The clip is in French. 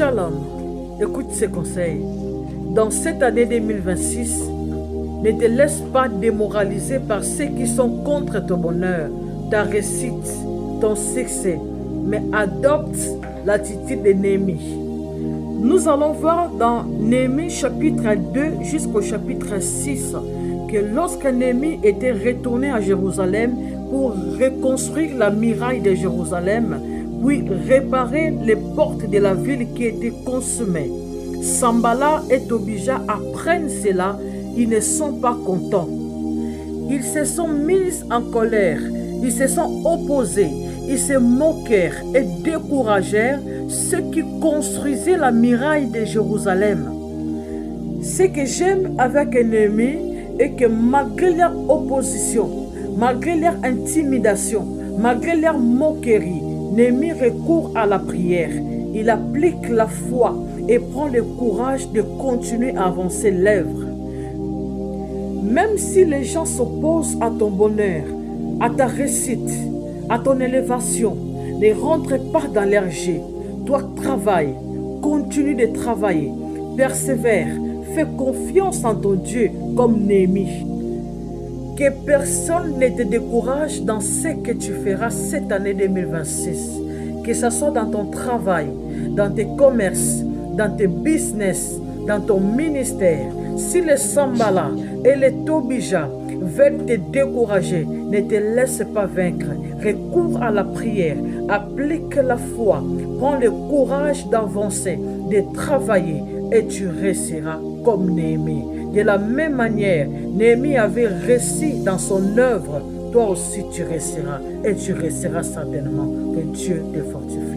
Shalom, écoute ces conseils. Dans cette année 2026, ne te laisse pas démoraliser par ceux qui sont contre ton bonheur, ta réussite, ton succès, mais adopte l'attitude de Néhémie. Nous allons voir dans Néhémie chapitre 2 jusqu'au chapitre 6 que lorsque Néhémie était retourné à Jérusalem pour reconstruire la muraille de Jérusalem, puis réparer les portes de la ville qui étaient consumées, Sanballat et Tobija apprennent cela, ils ne sont pas contents. Ils se sont mis en colère, ils se sont opposés, ils se moquèrent et découragèrent ceux qui construisaient la muraille de Jérusalem. Ce que j'aime avec Néhémie est que malgré leur opposition, malgré leur intimidation, malgré leur moquerie, Néhémie recourt à la prière. Il applique la foi et prend le courage de continuer à avancer l'œuvre. Même si les gens s'opposent à ton bonheur, à ta réussite, à ton élévation, ne rentre pas dans leur jeu. Toi, travaille, continue de travailler, persévère, fais confiance en ton Dieu comme Néhémie. Que personne ne te décourage dans ce que tu feras cette année 2026. Que ce soit dans ton travail, dans tes commerces, dans tes business, dans ton ministère. Si les Sanballat et les Tobija veulent te décourager, ne te laisse pas vaincre. Recours à la prière, applique la foi, prends le courage d'avancer, de travailler et tu réussiras comme Néhémie. De la même manière, Néhémie avait réussi dans son œuvre. Toi aussi tu réussiras et tu réussiras certainement. Que Dieu te fortifie.